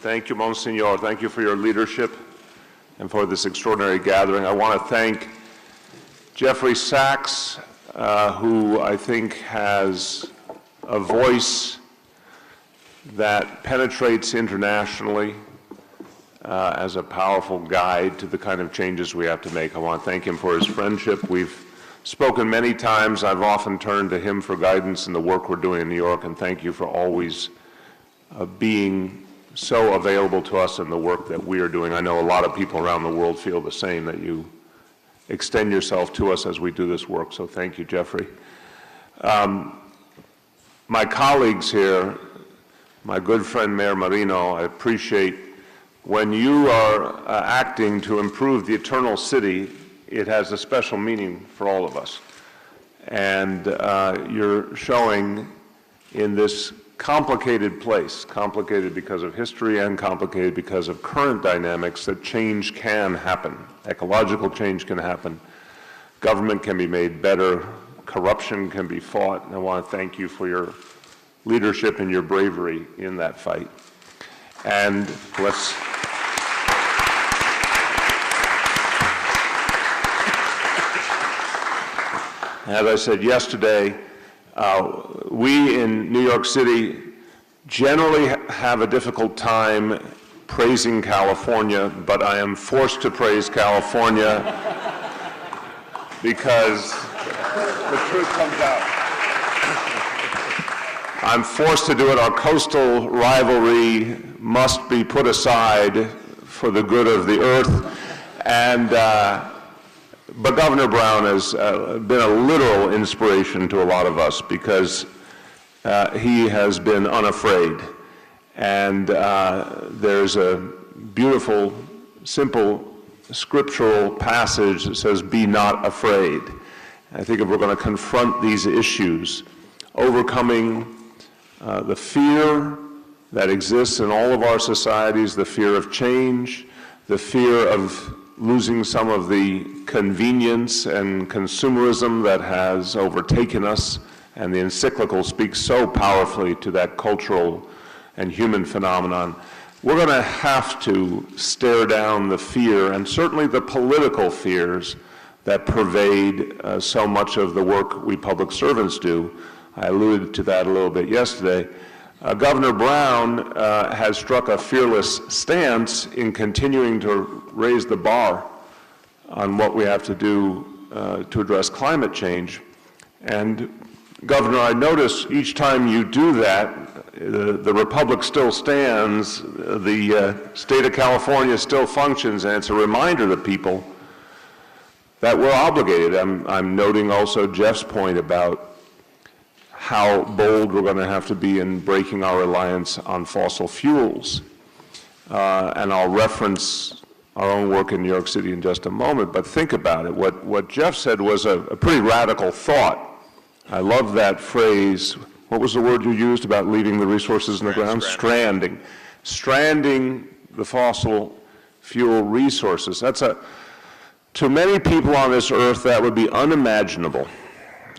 Thank you, Monsignor. Thank you for your leadership and for this extraordinary gathering. I want to thank Jeffrey Sachs, who I think has a voice that penetrates internationally as a powerful guide to the kind of changes we have to make. I want to thank him for his friendship. We've spoken many times. I've often turned to him for guidance in the work we're doing in New York, and thank you for always being so available to us in the work that we are doing. I know a lot of people around the world feel the same, that you extend yourself to us as we do this work, so thank you, Jeffrey. My colleagues here, my good friend Mayor Marino, I appreciate when you are acting to improve the eternal city, it has a special meaning for all of us. And you're showing in this complicated place, complicated because of history and complicated because of current dynamics, that change can happen. Ecological change can happen. Government can be made better. Corruption can be fought. And I want to thank you for your leadership and your bravery in that fight. And let's... As I said yesterday, we in New York City generally have a difficult time praising California, but I am forced to praise California because the truth comes out. I'm forced to do it. Our coastal rivalry must be put aside for the good of the earth. And but Governor Brown has been a literal inspiration to a lot of us because he has been unafraid. And there's a beautiful, simple scriptural passage that says, "Be not afraid." I think if we're going to confront these issues, overcoming the fear that exists in all of our societies, the fear of change, the fear of losing some of the convenience and consumerism that has overtaken us, and the encyclical speaks so powerfully to that cultural and human phenomenon. We're going to have to stare down the fear, and certainly the political fears that pervade so much of the work we public servants do. I alluded to that a little bit yesterday. Governor Brown has struck a fearless stance in continuing to raise the bar on what we have to do to address climate change. And Governor, I notice each time you do that, the Republic still stands, the state of California still functions, and it's a reminder to people that we're obligated. I'm noting also Jeff's point about how bold we're going to have to be in breaking our reliance on fossil fuels. And I'll reference our own work in New York City in just a moment, but think about it. What Jeff said was a pretty radical thought. I love that phrase. What was the word you used about leaving the resources in the ground? Stranding. Stranding the fossil fuel resources. To many people on this earth, that would be unimaginable.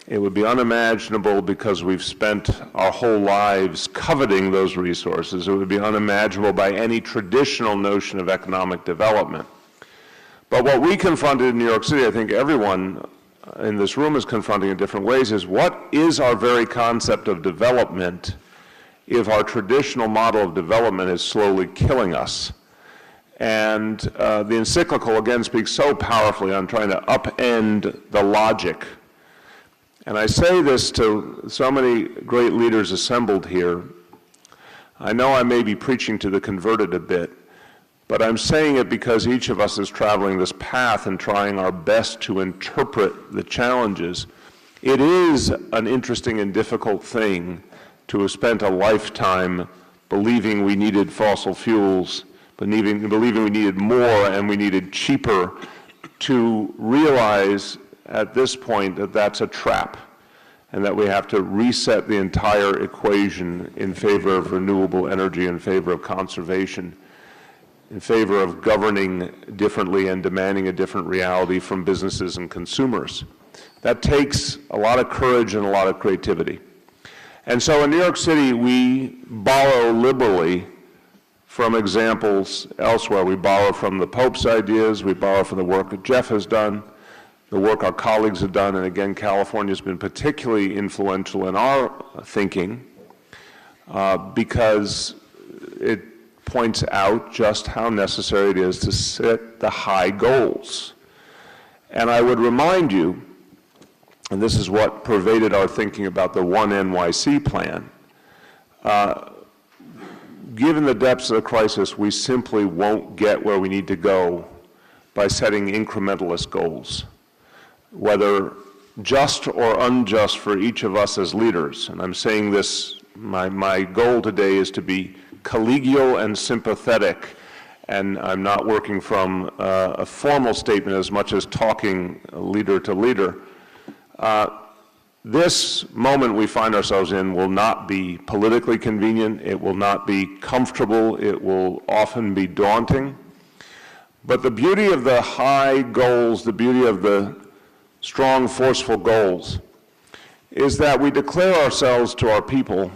It would be unimaginable because we've spent our whole lives coveting those resources. It would be unimaginable by any traditional notion of economic development. But what we confronted in New York City, I think everyone in this room is confronting in different ways, is what is our very concept of development if our traditional model of development is slowly killing us? And the encyclical, again, speaks so powerfully on trying to upend the logic. And I say this to so many great leaders assembled here. I know I may be preaching to the converted a bit, but I'm saying it because each of us is traveling this path and trying our best to interpret the challenges. It is an interesting and difficult thing to have spent a lifetime believing we needed fossil fuels, believing we needed more and we needed cheaper, to realize at this point that that's a trap and that we have to reset the entire equation in favor of renewable energy, in favor of conservation, in favor of governing differently and demanding a different reality from businesses and consumers. That takes a lot of courage and a lot of creativity. And so in New York City, we borrow liberally from examples elsewhere. We borrow from the Pope's ideas, we borrow from the work that Jeff has done, the work our colleagues have done, and again, California has been particularly influential in our thinking because it points out just how necessary it is to set the high goals. And I would remind you, and this is what pervaded our thinking about the One NYC plan, given the depths of the crisis, we simply won't get where we need to go by setting incrementalist goals, whether just or unjust for each of us as leaders. And I'm saying this, my goal today is to be collegial and sympathetic, and I'm not working from a formal statement as much as talking leader to leader. This moment we find ourselves in will not be politically convenient, it will not be comfortable, it will often be daunting. But the beauty of the high goals, the beauty of the strong, forceful goals, is that we declare ourselves to our people,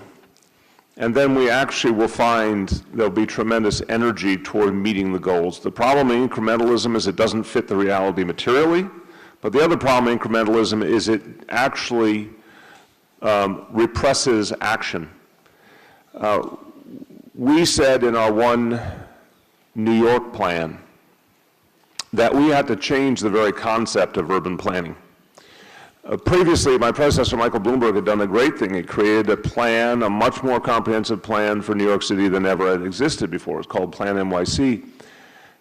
and then we actually will find there'll be tremendous energy toward meeting the goals. The problem in incrementalism is it doesn't fit the reality materially. But the other problem in incrementalism is it actually represses action. We said in our One New York plan that we had to change the very concept of urban planning. Previously, my predecessor, Michael Bloomberg, had done a great thing. He created a plan, a much more comprehensive plan for New York City than ever had existed before. It's called Plan NYC.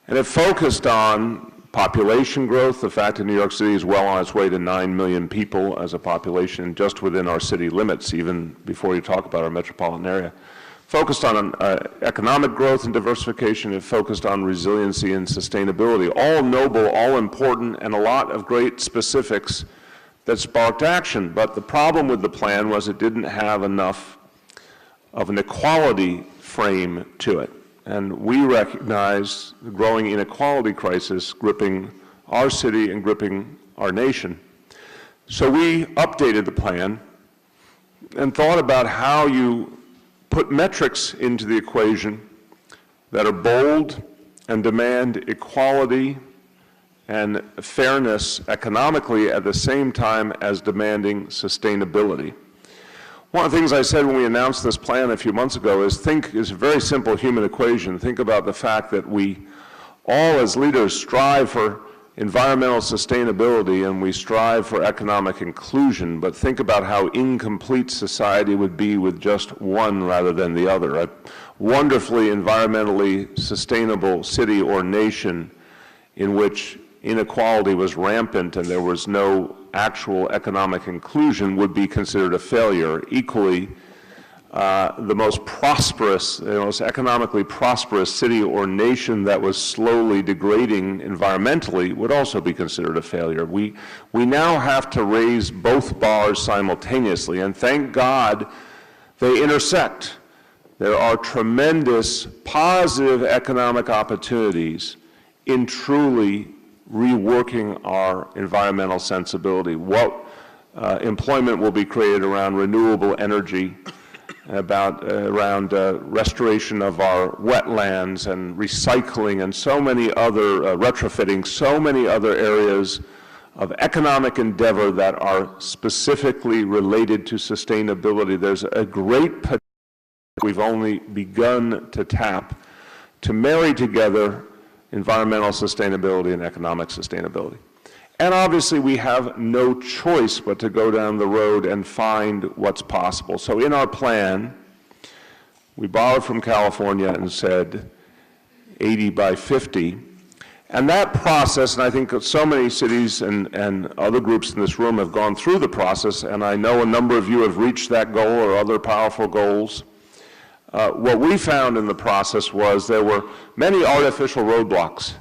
And it focused on population growth, the fact that New York City is well on its way to 9 million people as a population just within our city limits, even before you talk about our metropolitan area. Focused on economic growth and diversification, it focused on resiliency and sustainability, all noble, all important, and a lot of great specifics that sparked action. But the problem with the plan was it didn't have enough of an equality frame to it. And we recognize the growing inequality crisis gripping our city and gripping our nation. So we updated the plan and thought about how you put metrics into the equation that are bold and demand equality and fairness economically at the same time as demanding sustainability. One of the things I said when we announced this plan a few months ago is it's a very simple human equation. Think about the fact that we all as leaders strive for environmental sustainability and we strive for economic inclusion, but think about how incomplete society would be with just one rather than the other. A wonderfully environmentally sustainable city or nation in which inequality was rampant and there was no actual economic inclusion would be considered a failure. Equally, the most prosperous, the most economically prosperous city or nation that was slowly degrading environmentally would also be considered a failure. We now have to raise both bars simultaneously, and thank God they intersect. There are tremendous positive economic opportunities in truly reworking our environmental sensibility. What employment will be created around renewable energy, around restoration of our wetlands and recycling and so many other, retrofitting, so many other areas of economic endeavor that are specifically related to sustainability. There's a great potential we've only begun to tap to marry together environmental sustainability and economic sustainability. And obviously we have no choice but to go down the road and find what's possible. So in our plan, we borrowed from California and said 80 by 50. And that process, and I think so many cities and other groups in this room have gone through the process, and I know a number of you have reached that goal or other powerful goals. What we found in the process was there were many artificial roadblocks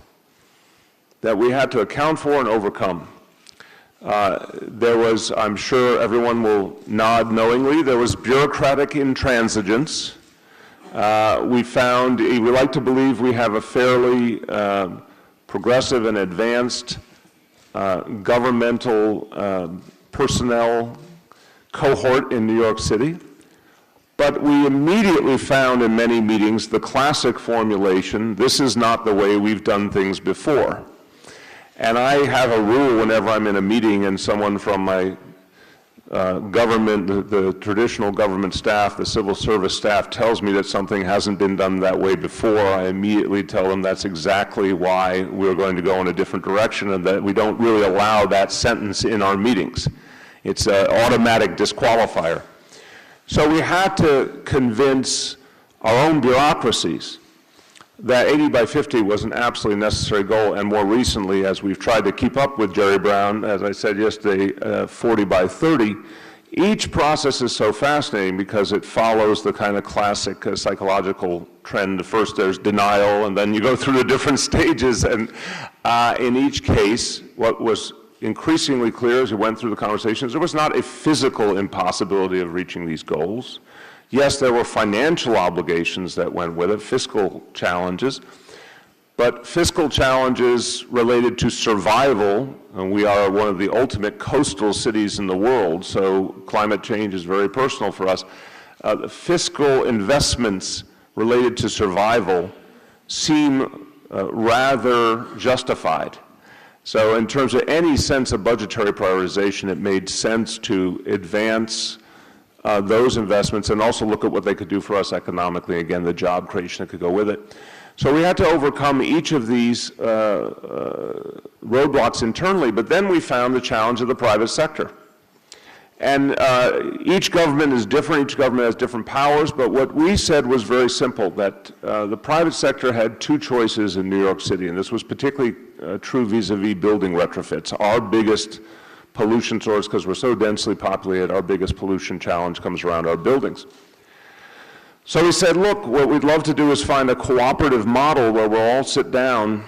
that we had to account for and overcome. There was, I'm sure everyone will nod knowingly, there was bureaucratic intransigence. We found, we like to believe we have a fairly progressive and advanced governmental personnel cohort in New York City. But we immediately found in many meetings the classic formulation, this is not the way we've done things before. And I have a rule whenever I'm in a meeting and someone from my government, the traditional government staff, the civil service staff tells me that something hasn't been done that way before, I immediately tell them that's exactly why we're going to go in a different direction and that we don't really allow that sentence in our meetings. It's an automatic disqualifier. So we had to convince our own bureaucracies that 80 by 50 was an absolutely necessary goal, and more recently, as we've tried to keep up with Jerry Brown, as I said yesterday, 40 by 30, each process is so fascinating because it follows the kind of classic psychological trend. First there's denial, and then you go through the different stages, and in each case, what was increasingly clear as we went through the conversations, there was not a physical impossibility of reaching these goals. Yes, there were financial obligations that went with it, fiscal challenges, but fiscal challenges related to survival, and we are one of the ultimate coastal cities in the world, so climate change is very personal for us. The fiscal investments related to survival seem rather justified. So in terms of any sense of budgetary prioritization, it made sense to advance those investments and also look at what they could do for us economically, again, the job creation that could go with it. So we had to overcome each of these roadblocks internally, but then we found the challenge of the private sector. And each government is different, each government has different powers, but what we said was very simple, that the private sector had two choices in New York City, and this was particularly true vis-a-vis building retrofits. Our biggest pollution source, because we're so densely populated, our biggest pollution challenge comes around our buildings. So we said, look, what we'd love to do is find a cooperative model where we'll all sit down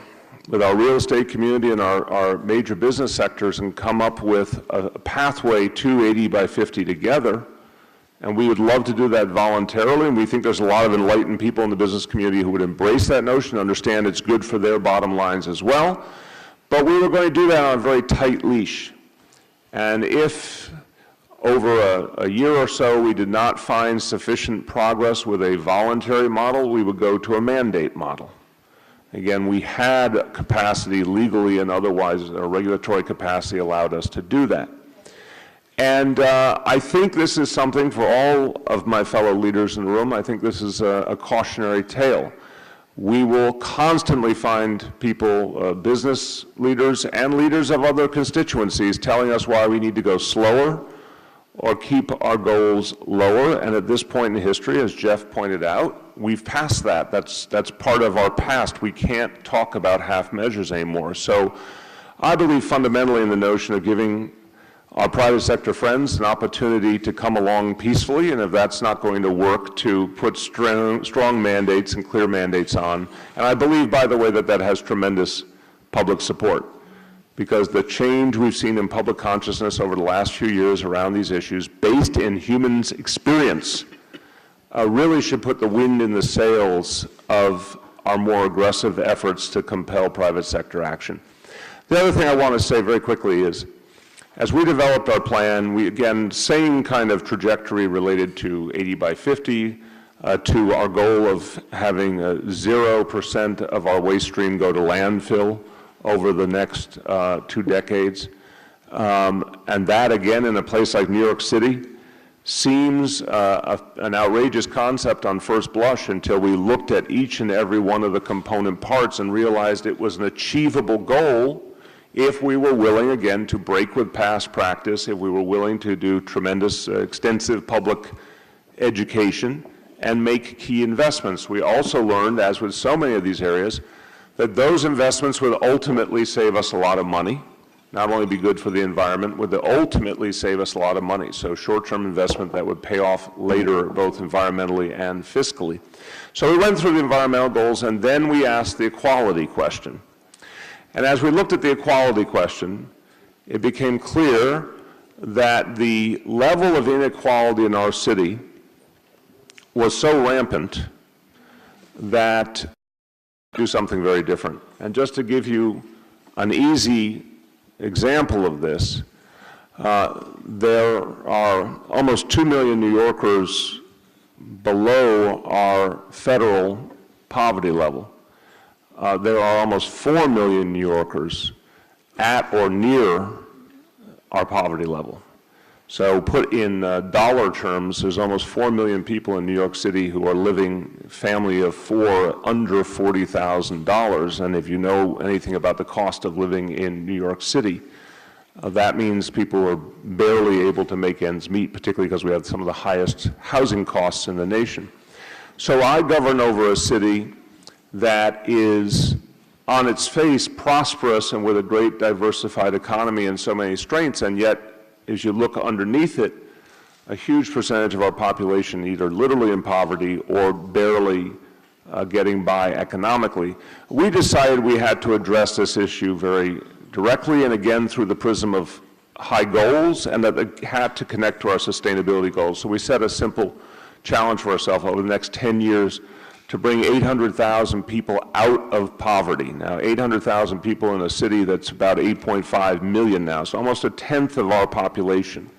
with our real estate community and our major business sectors and come up with a pathway to 80 by 50 together. And we would love to do that voluntarily, and we think there's a lot of enlightened people in the business community who would embrace that notion, understand it's good for their bottom lines as well. But we were going to do that on a very tight leash. And if over a year or so we did not find sufficient progress with a voluntary model, we would go to a mandate model. Again, we had capacity legally and otherwise, our regulatory capacity allowed us to do that. And I think this is something for all of my fellow leaders in the room, I think this is a cautionary tale. We will constantly find people, business leaders and leaders of other constituencies telling us why we need to go slower or keep our goals lower. And at this point in history, as Jeff pointed out, we've passed that. That's part of our past. We can't talk about half measures anymore. So I believe fundamentally in the notion of giving our private sector friends an opportunity to come along peacefully, and if that's not going to work, to put strong mandates and clear mandates on. And I believe, by the way, that that has tremendous public support, because the change we've seen in public consciousness over the last few years around these issues, based in humans' experience, really should put the wind in the sails of our more aggressive efforts to compel private sector action. The other thing I want to say very quickly is, as we developed our plan, we, again, same kind of trajectory related to 80 by 50, to our goal of having 0% of our waste stream go to landfill over the next 2 decades. And that, again, in a place like New York City, seems an outrageous concept on first blush until we looked at each and every one of the component parts and realized it was an achievable goal if we were willing, again, to break with past practice, if we were willing to do tremendous, extensive public education and make key investments. We also learned, as with so many of these areas, that those investments would ultimately save us a lot of money, not only be good for the environment, would ultimately save us a lot of money. So short-term investment that would pay off later, both environmentally and fiscally. So we went through the environmental goals, and then we asked the equality question. And as we looked at the equality question, it became clear that the level of inequality in our city was so rampant that we do something very different. And just to give you an easy example of this, there are almost 2 million New Yorkers below our federal poverty level. There are almost 4 million New Yorkers at or near our poverty level. So put in dollar terms, there's almost 4 million people in New York City who are living, family of four, under $40,000. And if you know anything about the cost of living in New York City, that means people are barely able to make ends meet, particularly because we have some of the highest housing costs in the nation. So I govern over a city that is on its face prosperous and with a great diversified economy and so many strengths, and yet as you look underneath it, a huge percentage of our population either literally in poverty or barely getting by economically. We decided we had to address this issue very directly and again through the prism of high goals, and that it had to connect to our sustainability goals. So we set a simple challenge for ourselves over the next 10 years to bring 800,000 people out of poverty. Now, 800,000 people in a city that's about 8.5 million now, so almost a tenth of our population.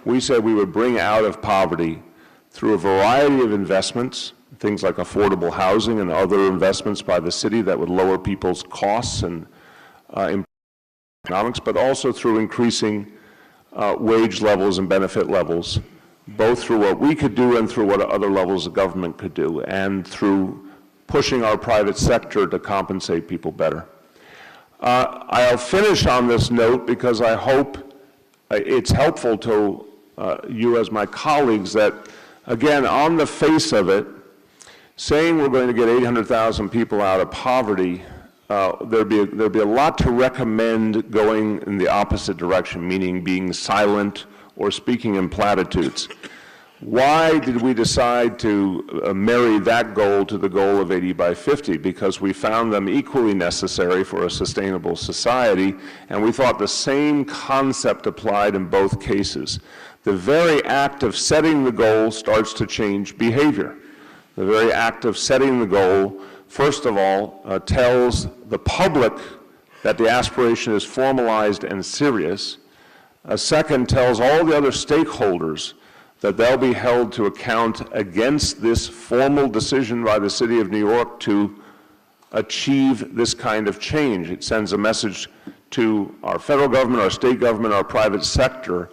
We said we would bring out of poverty through a variety of investments, things like affordable housing and other investments by the city that would lower people's costs and improve economics, but also through increasing wage levels and benefit levels, both through what we could do and through what other levels of government could do, and through pushing our private sector to compensate people better. I'll finish on this note because I hope it's helpful to you as my colleagues that, again, on the face of it, saying we're going to get 800,000 people out of poverty, there'd be a lot to recommend going in the opposite direction, meaning being silent or speaking in platitudes. Why did we decide to marry that goal to the goal of 80 by 50? Because we found them equally necessary for a sustainable society, and we thought the same concept applied in both cases. The very act of setting the goal starts to change behavior. The very act of setting the goal, first of all, tells the public that the aspiration is formalized and serious. A second tells all the other stakeholders that they'll be held to account against this formal decision by the City of New York to achieve this kind of change. It sends a message to our federal government, our state government, our private sector,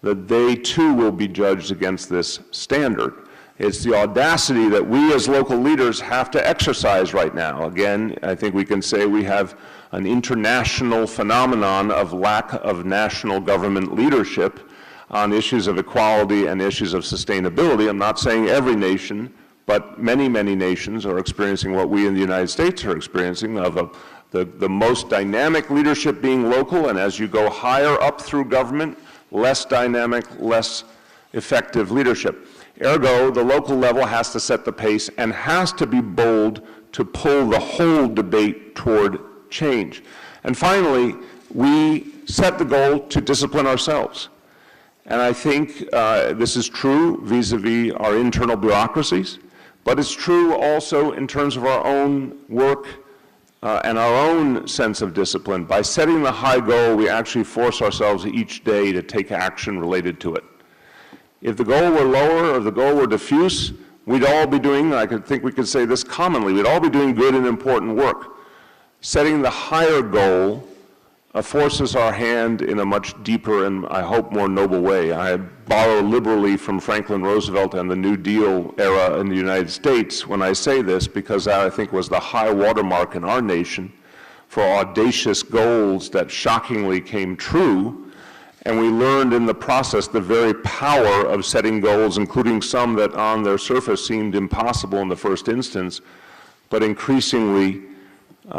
that they too will be judged against this standard. It's the audacity that we as local leaders have to exercise right now. Again, I think we can say we have an international phenomenon of lack of national government leadership on issues of equality and issues of sustainability. I'm not saying every nation, but many, many nations are experiencing what we in the United States are experiencing, of the most dynamic leadership being local, and as you go higher up through government, less dynamic, less effective leadership. Ergo, the local level has to set the pace and has to be bold to pull the whole debate toward change. And finally, we set the goal to discipline ourselves. And I think this is true vis-a-vis our internal bureaucracies, but it's true also in terms of our own work and our own sense of discipline. By setting the high goal, we actually force ourselves each day to take action related to it. If the goal were lower or the goal were diffuse, we'd all be doing, I think we could say this commonly, we'd all be doing good and important work. Setting the higher goal forces our hand in a much deeper and, I hope, more noble way. I borrow liberally from Franklin Roosevelt and the New Deal era in the United States when I say this, because that, I think, was the high watermark in our nation for audacious goals that shockingly came true. And we learned in the process the very power of setting goals, including some that on their surface seemed impossible in the first instance, but increasingly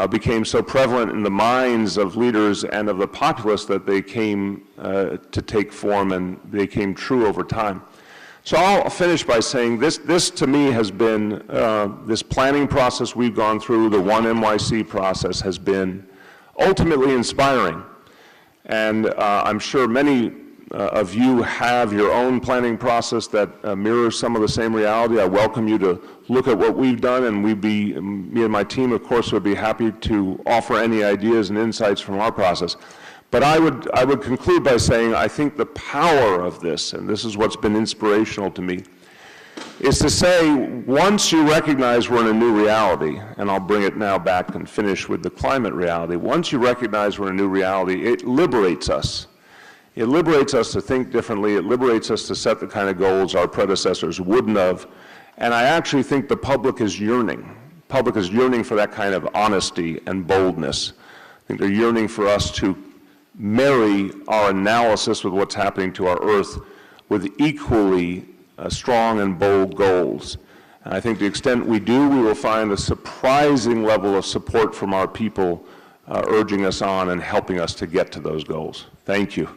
became so prevalent in the minds of leaders and of the populace that they came to take form and they came true over time. So I'll finish by saying this to me has been, this planning process we've gone through, the One NYC process, has been ultimately inspiring. And I'm sure many of you have your own planning process that mirrors some of the same reality. I welcome you to look at what we've done, and me and my team, of course, would be happy to offer any ideas and insights from our process. But I would conclude by saying I think the power of this, and this is what's been inspirational to me, is to say, once you recognize we're in a new reality, and I'll bring it now back and finish with the climate reality, once you recognize we're in a new reality, it liberates us. It liberates us to think differently. It liberates us to set the kind of goals our predecessors wouldn't have. And I actually think the public is yearning. The public is yearning for that kind of honesty and boldness. I think they're yearning for us to marry our analysis with what's happening to our Earth with equally strong and bold goals. And I think to the extent we do, we will find a surprising level of support from our people urging us on and helping us to get to those goals. Thank you.